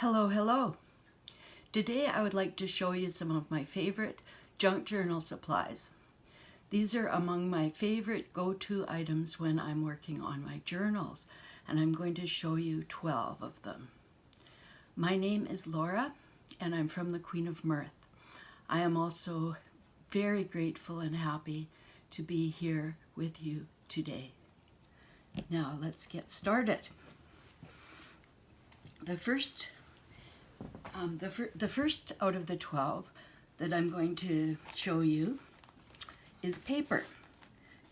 Hello, hello. Today I would like to show you some of my favorite junk journal supplies. These are among my favorite go-to items when I'm working on my journals, and I'm going to show you 12 of them. My name is Laura, and I'm from the Queen of Mirth. I am also very grateful and happy to be here with you today. Now let's get started. The first out of the 12 that I'm going to show you is paper.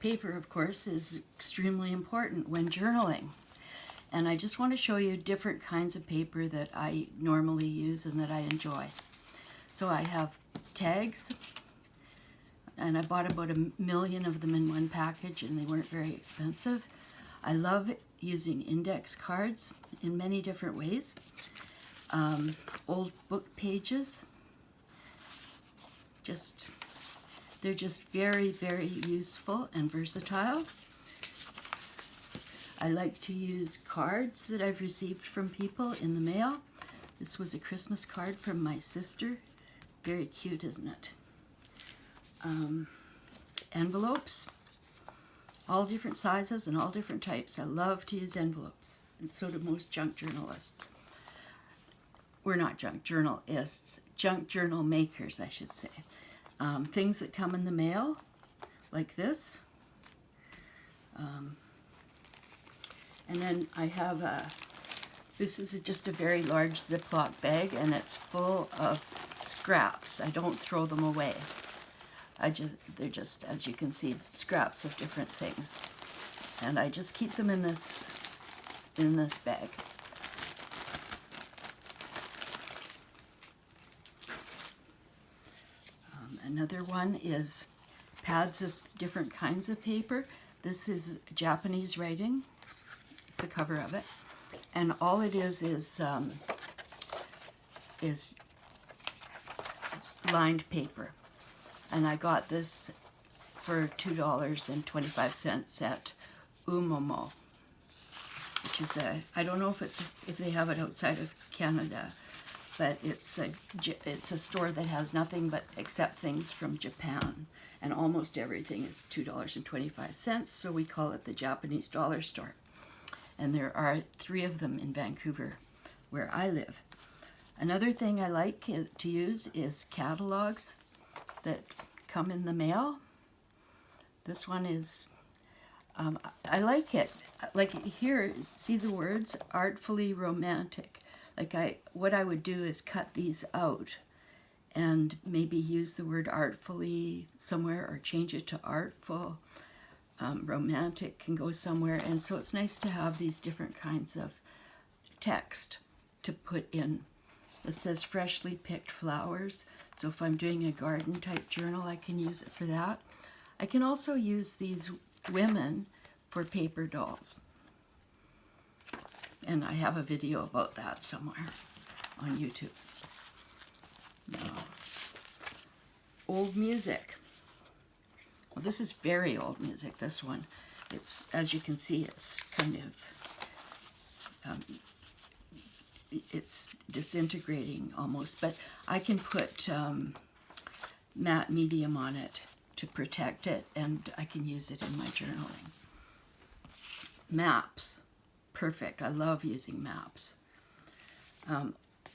Paper, of course, is extremely important when journaling. And I just want to show you different kinds of paper that I normally use and that I enjoy. So I have tags, and I bought about 1 million of them in one package, and they weren't very expensive. I love using index cards in many different ways. Old book pages, they're just very, very useful and versatile. I like to use cards that I've received from people in the mail. This was a Christmas card from my sister. Very cute, isn't it? Envelopes, all different sizes and all different types. I love to use envelopes, and so do most junk journalists. We're not junk journalists, junk journal makers, I should say. Things that come in the mail, like this. And then I have this is just a very large Ziploc bag, and it's full of scraps. I don't throw them away. They're just, as you can see, scraps of different things. And I just keep them in this bag. Another one is pads of different kinds of paper. This is Japanese writing. It's the cover of it. And all it is lined paper. And I got this for $2.25 at Umomo, which is I don't know if they have it outside of Canada, but it's a store that has nothing but except things from Japan, and almost everything is $2.25, so we call it the Japanese dollar store. And there are 3 of them in Vancouver, where I live. Another thing I like to use is catalogs that come in the mail. This one is, I like it. Like here, see the words, artfully romantic. What I would do is cut these out and maybe use the word artfully somewhere, or change it to artful. Romantic can go somewhere, and so it's nice to have these different kinds of text to put in. This says freshly picked flowers, so if I'm doing a garden type journal, I can use it for that. I can also use these women for paper dolls. And I have a video about that somewhere on YouTube. Now, old music. Well, this is very old music, this one. It's, as you can see, it's kind of, it's disintegrating almost, but I can put matte medium on it to protect it, and I can use it in my journaling. Maps. Perfect. I love using maps.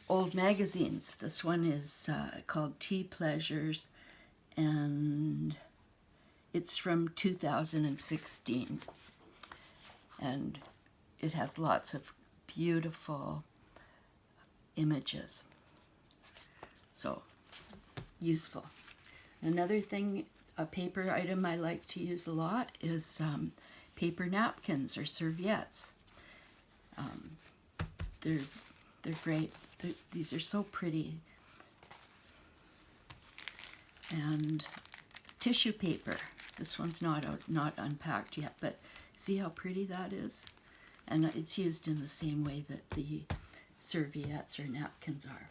Old magazines. This one is called Tea Pleasures, and it's from 2016. And it has lots of beautiful images. So, useful. Another thing, a paper item I like to use a lot is paper napkins or serviettes. They're great. These are so pretty. And tissue paper. This one's not unpacked yet, but see how pretty that is? And it's used in the same way that the serviettes or napkins are.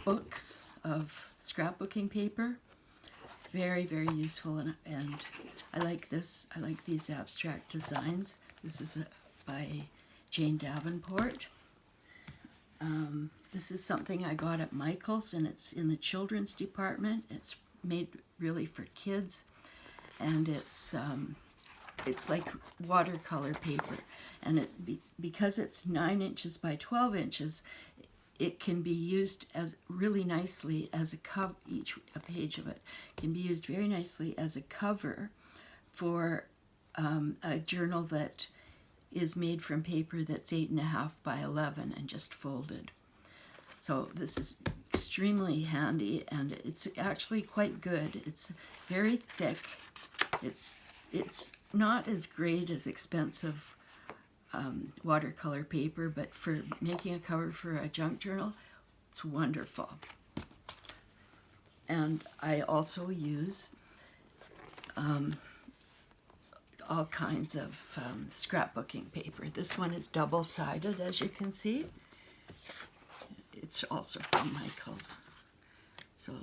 Books of scrapbooking paper. Very, very useful, and I like this. I like these abstract designs. This is by Jane Davenport. This is something I got at Michael's, and it's in the children's department. It's made really for kids, and it's like watercolor paper, and because it's 9 inches by 12 inches, it can be used as really nicely as a cover. A page of it can be used very nicely as a cover for a journal that is made from paper that's 8.5 by 11 and just folded. So this is extremely handy, and it's actually quite good. It's very thick. It's not as great as expensive watercolor paper, but for making a cover for a junk journal, it's wonderful. And I also use all kinds of scrapbooking paper. This one is double-sided, as you can see. It's also from Michael's. So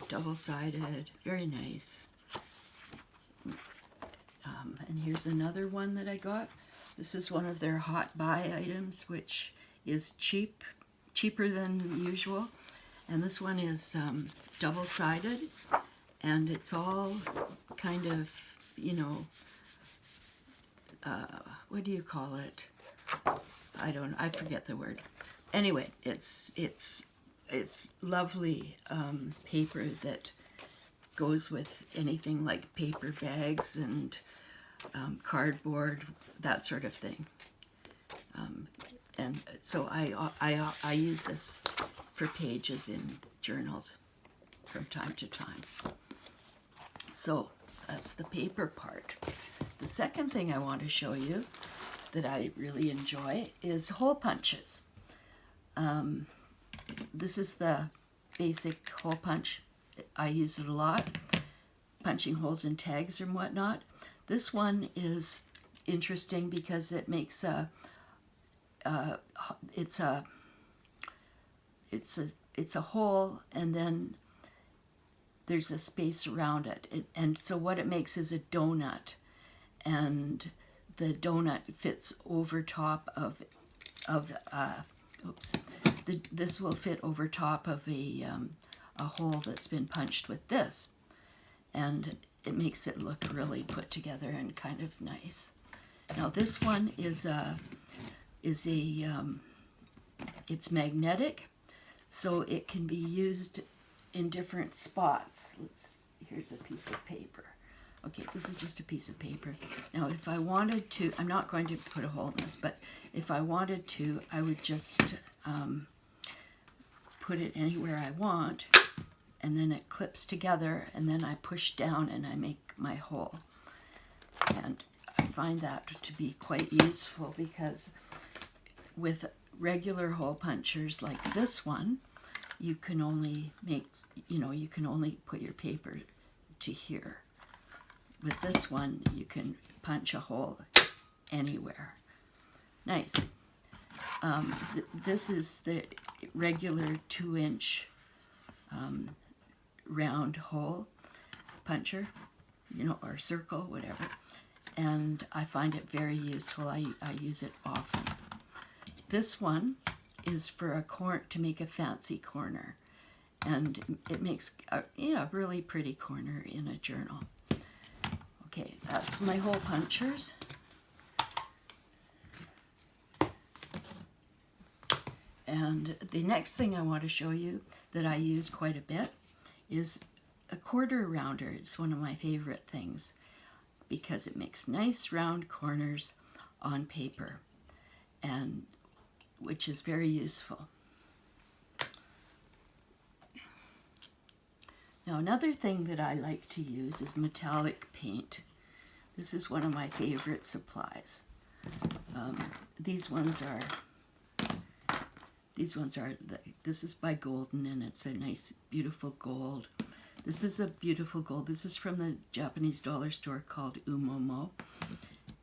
double-sided, very nice. And here's another one that I got. This is one of their hot buy items, which is cheaper than usual. And this one is double-sided, and it's all kind of, you know, what do you call it? I forget the word. Anyway, it's lovely paper that goes with anything like paper bags and cardboard, that sort of thing. And so I use this for pages in journals from time to time. So that's the paper part. The second thing I want to show you that I really enjoy is hole punches. This is the basic hole punch. I use it a lot, punching holes in tags and whatnot. This one is interesting because it makes it's a hole, and then there's a space around it. And so what it makes is a donut, and the donut fits over top of this will fit over top of a hole that's been punched with this, and it makes it look really put together and kind of nice. Now this one is it's magnetic, so it can be used in different spots. Here's a piece of paper. Okay, this is just a piece of paper. Now if I wanted to, I'm not going to put a hole in this, but if I wanted to, I would just put it anywhere I want, and then it clips together, and then I push down and I make my hole. And I find that to be quite useful, because with regular hole punchers like this one, you can only make, you can only put your paper to here. With this one, you can punch a hole anywhere. Nice. This is the regular 2-inch round hole puncher, or circle, whatever. And I find it very useful. I use it often. This one is for to make a fancy corner, and it makes a really pretty corner in a journal. Okay, that's my hole punchers. And the next thing I want to show you that I use quite a bit is a quarter rounder. It's one of my favorite things because it makes nice round corners on paper, and which is very useful. Now another thing that I like to use is metallic paint. This is one of my favorite supplies. This is by Golden, and it's a nice, beautiful gold. This is a beautiful gold. This is from the Japanese dollar store called Umomo,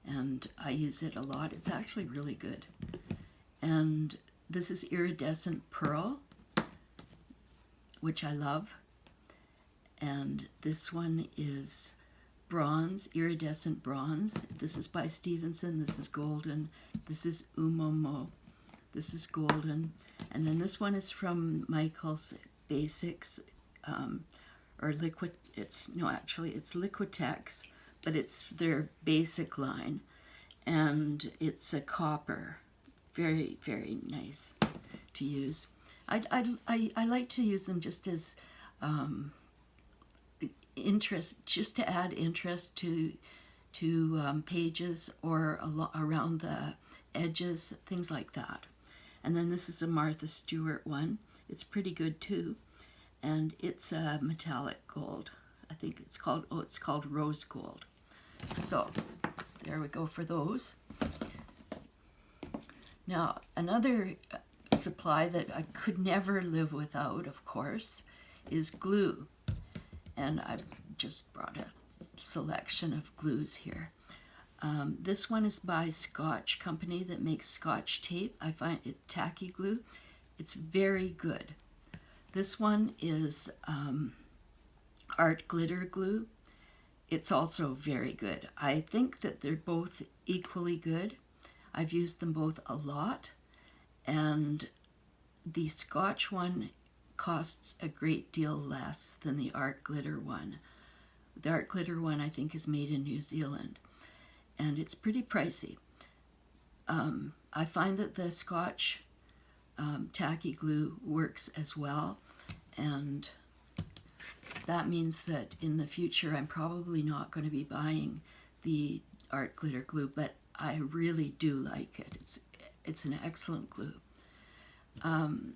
and I use it a lot. It's actually really good. And this is iridescent pearl, which I love. And this one is bronze, iridescent bronze. This is by Stevenson. This is Golden. This is Umomo. This is Golden. And then this one is from Michael's Basics, or Liquid, it's Liquitex, but it's their basic line. And it's a copper. Very, very nice to use. I like to use them just as interest, just to add interest to pages or around the edges, things like that. And then this is a Martha Stewart one. It's pretty good too, and it's a metallic gold. I think it's called rose gold. So there we go for those. Now another supply that I could never live without, of course, is glue. And I just brought a selection of glues here. This one is by Scotch company that makes Scotch tape. I find it's tacky glue. It's very good. This one is art glitter glue. It's also very good. I think that they're both equally good. I've used them both a lot, and the Scotch one costs a great deal less than the art glitter one. The art glitter one I think is made in New Zealand, and it's pretty pricey. I find that the Scotch tacky glue works as well, and that means that in the future I'm probably not going to be buying the art glitter glue, but I really do like it. It's an excellent glue. And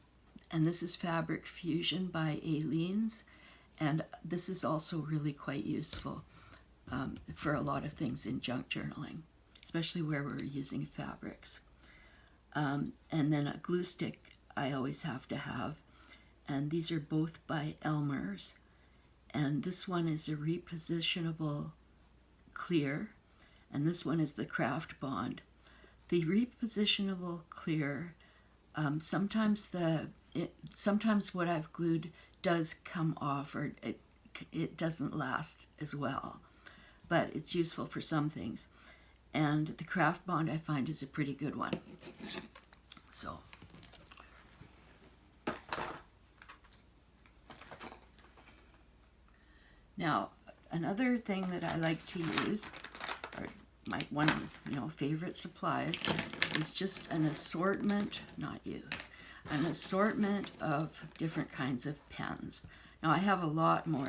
this is Fabric Fusion by Aleene's, and this is also really quite useful for a lot of things in junk journaling, especially where we're using fabrics. And then a glue stick I always have to have, and these are both by Elmer's, and this one is a repositionable clear, and this one is the Craft Bond. The repositionable clear, sometimes what I've glued does come off, or it doesn't last as well, but it's useful for some things. And the Craft Bond I find is a pretty good one. So now another thing that I like to use, or my one favorite supplies, is just an assortment, an assortment of different kinds of pens. Now I have a lot more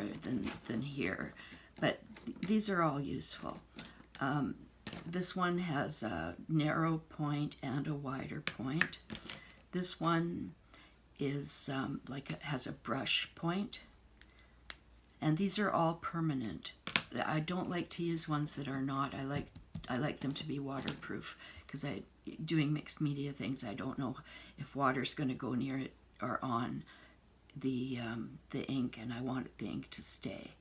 than here, but these are all useful. This one has a narrow point and a wider point. This one is has a brush point, and these are all permanent. I don't like to use ones that are not. I like them to be waterproof, because doing mixed media things, I don't know if water's going to go near it or on the ink, and I want the ink to stay.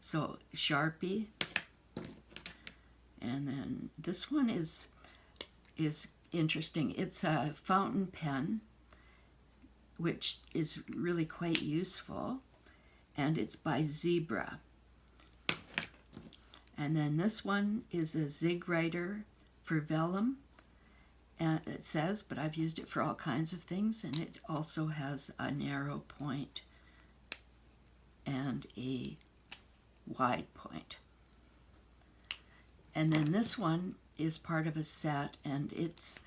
So Sharpie, and then this one is interesting. It's a fountain pen, which is really quite useful, and it's by Zebra. And then this one is a Zig Writer for vellum, and it says, but I've used it for all kinds of things, and it also has a narrow point and a wide point. And then this one is part of a set, and it's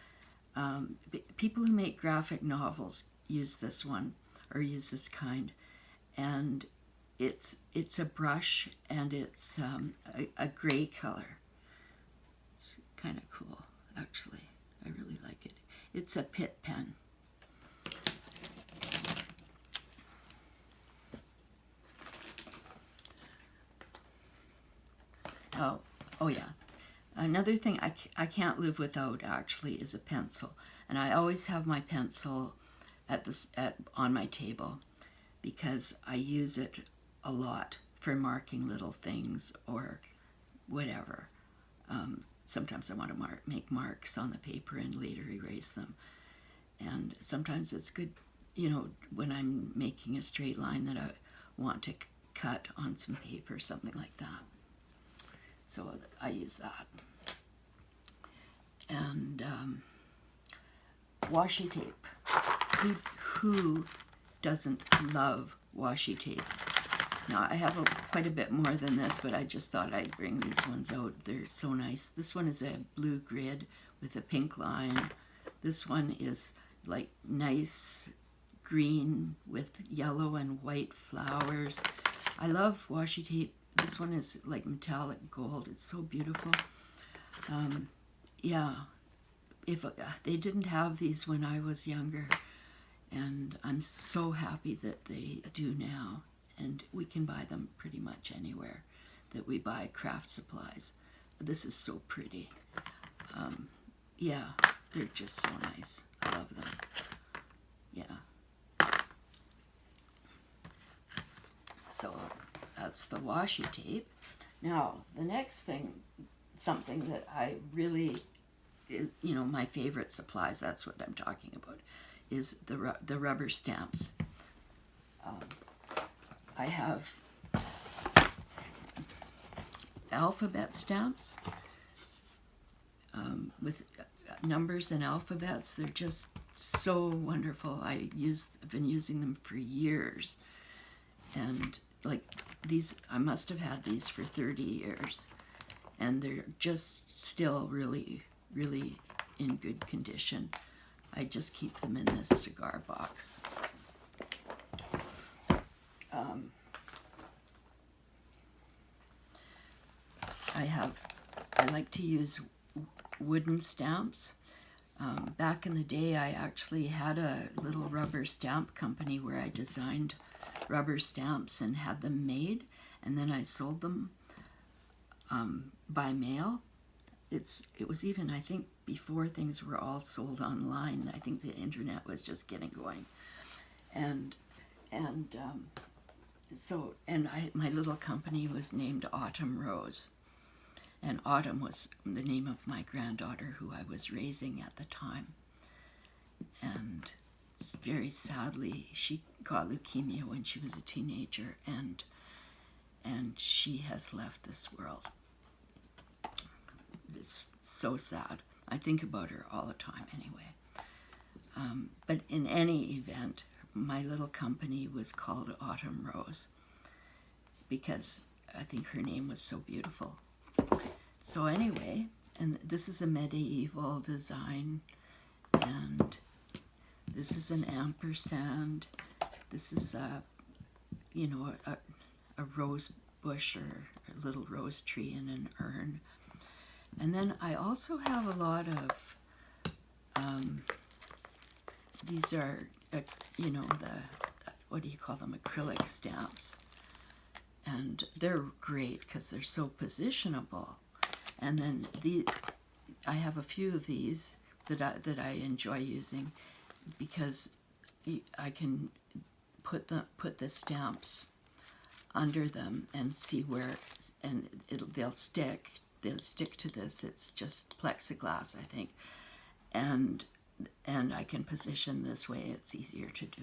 people who make graphic novels use this one, or use this kind, and it's a brush, and it's a gray color. It's kind of cool, actually. I really like it. It's a Pitt pen. Oh yeah. Another thing I can't live without, actually, is a pencil. And I always have my pencil on my table, because I use it a lot for marking little things or whatever. Sometimes I want to make marks on the paper and later erase them. And sometimes it's good, when I'm making a straight line that I want to cut on some paper, something like that. So I use that. And washi tape. who doesn't love washi tape? Now, I have quite a bit more than this, but I just thought I'd bring these ones out. They're so nice. This one is a blue grid with a pink line. This one is like nice green with yellow and white flowers. I love washi tape. This one is like metallic gold. It's so beautiful. Yeah, if they didn't have these when I was younger, and I'm so happy that they do now. And we can buy them pretty much anywhere that we buy craft supplies. This is so pretty. Yeah, they're just so nice. I love them. Yeah. So that's the washi tape. Now, the next thing, something that I really, you know, my favorite supplies, that's what I'm talking about, is the rubber stamps. I have alphabet stamps with numbers and alphabets. They're just so wonderful. I've been using them for years. And like these, I must have had these for 30 years. And they're just still really, really in good condition. I just keep them in this cigar box. I like to use wooden stamps. Back in the day, I actually had a little rubber stamp company where I designed rubber stamps and had them made, and then I sold them by mail. It was even, I think, before things were all sold online. I think the internet was just getting going, my little company was named Autumn Rose. And Autumn was the name of my granddaughter who I was raising at the time. And very sadly, she got leukemia when she was a teenager, and she has left this world. It's so sad. I think about her all the time anyway. But in any event, my little company was called Autumn Rose because I think her name was so beautiful. So anyway, and this is a medieval design, and this is an ampersand. This is a rose bush or a little rose tree in an urn. And then I also have a lot of these are what do you call them, acrylic stamps, and they're great because they're so positionable. And then I have a few of these that I enjoy using because I can put the stamps under them and see where, and they'll stick to this. It's just plexiglass, I think, and I can position this way. It's easier to do.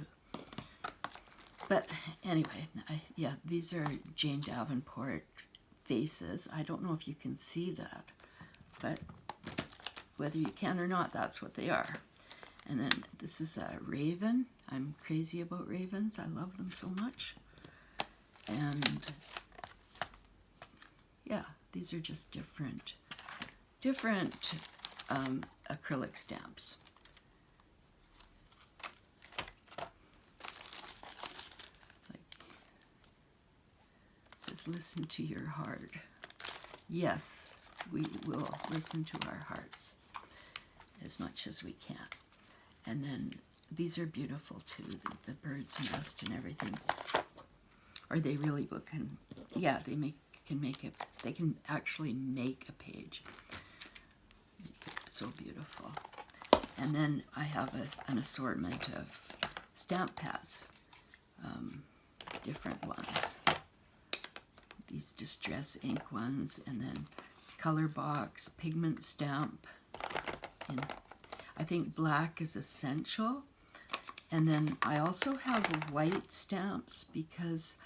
But anyway, these are Jane Davenport faces. I don't know if you can see that, but whether you can or not, that's what they are. And then this is a raven. I'm crazy about ravens. I love them so much. And yeah, these are just different acrylic stamps. Listen to your heart. Yes, we will listen to our hearts as much as we can. And then these are beautiful too, the bird's nest and everything. Or they really can, yeah, they can actually make a page. Make it so beautiful. And then I have an assortment of stamp pads, different ones. These distress ink ones, and then color box, pigment stamp, and I think black is essential. And then I also have white stamps because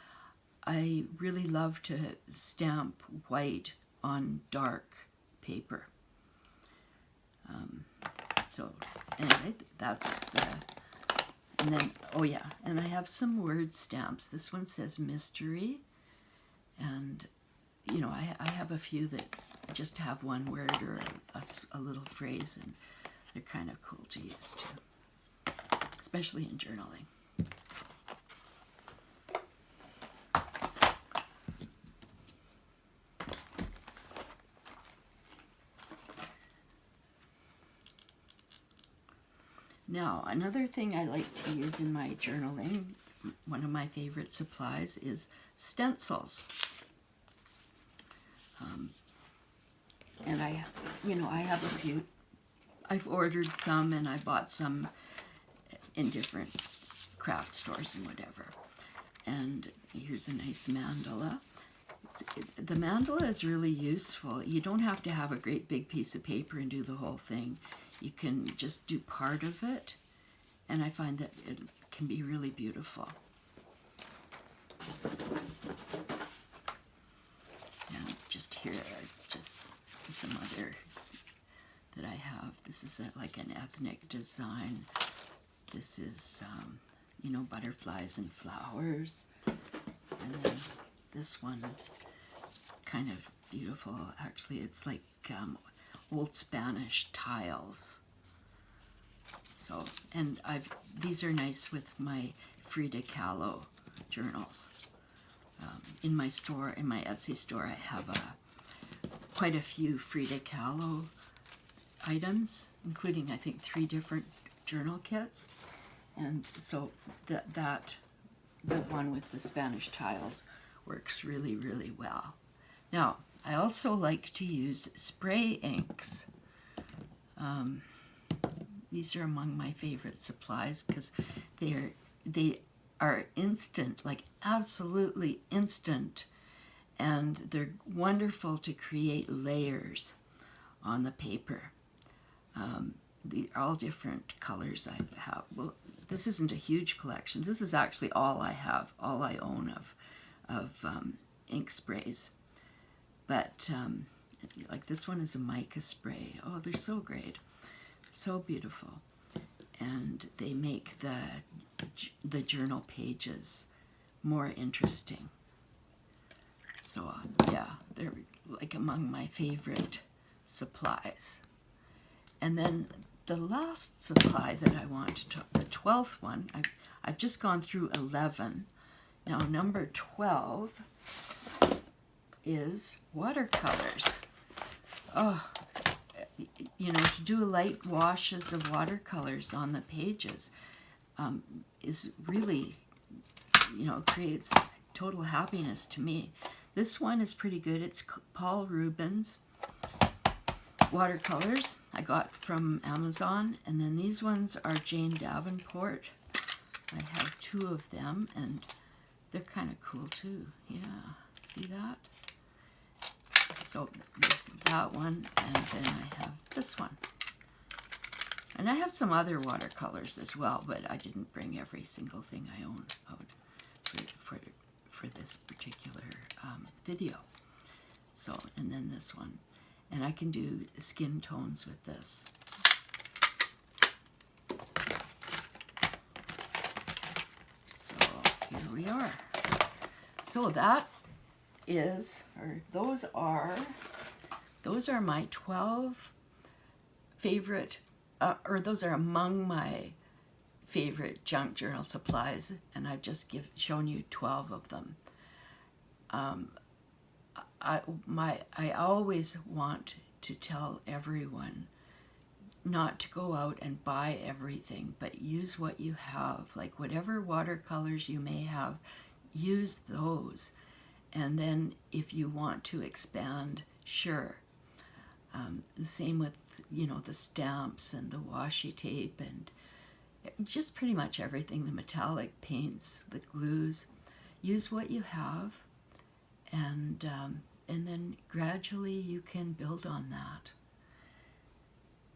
I really love to stamp white on dark paper. So anyway, that's And then, oh yeah, and I have some word stamps. This one says mystery, and you know, I have a few that just have one word or a little phrase, and they're kind of cool to use too, especially in journaling. Now, another thing I like to use in my journaling, one of my favorite supplies, is stencils. And I have a few. I've ordered some and I bought some in different craft stores and whatever. And here's a nice mandala. The mandala is really useful. You don't have to have a great big piece of paper and do the whole thing. You can just do part of it, and I find that it can be really beautiful. And just here, just some other that I have. This is like an ethnic design. This is, you know, butterflies and flowers. And then this one is kind of beautiful. Actually, it's like old Spanish tiles. So, and these are nice with my Frida Kahlo journals. In my store, in my Etsy store, I have quite a few Frida Kahlo items, including I think 3 different journal kits. And so the one with the Spanish tiles works really, really well. Now, I also like to use spray inks. These are among my favorite supplies because they are instant, like absolutely instant, and they're wonderful to create layers on the paper. All different colors I have. Well, this isn't a huge collection. This is actually all I have, all I own of ink sprays. But like this one is a mica spray. Oh, they're so great, so beautiful, and they make the journal pages more interesting. So yeah, they're like among my favorite supplies. And then the last supply that I want to talk, the 12th one, I've just gone through 11. Now number 12 is watercolors. Oh, you know, to do light washes of watercolors on the pages is really, you know, creates total happiness to me. This one is pretty good. It's Paul Rubens watercolors I got from Amazon, and then these ones are Jane Davenport. I have 2 of them, and they're kind of cool too. Yeah, see that? So there's that one, and then I have this one. And I have some other watercolors as well, but I didn't bring every single thing I own out for this particular video. So, and then this one. And I can do skin tones with this. So here we are. So that is, or those are my 12 favorite, or those are among my favorite junk journal supplies, and I've just shown you 12 of them. I always want to tell everyone not to go out and buy everything, but use what you have. Like whatever watercolors you may have, use those. And then if you want to expand, sure. The same with, you know, the stamps and the washi tape and just pretty much everything, the metallic paints, the glues. Use what you have, and then gradually you can build on that.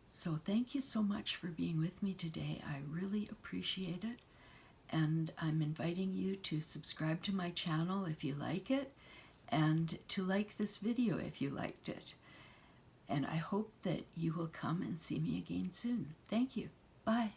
So thank you so much for being with me today. I really appreciate it. And I'm inviting you to subscribe to my channel if you like it, and to like this video if you liked it. And I hope that you will come and see me again soon. Thank you. Bye.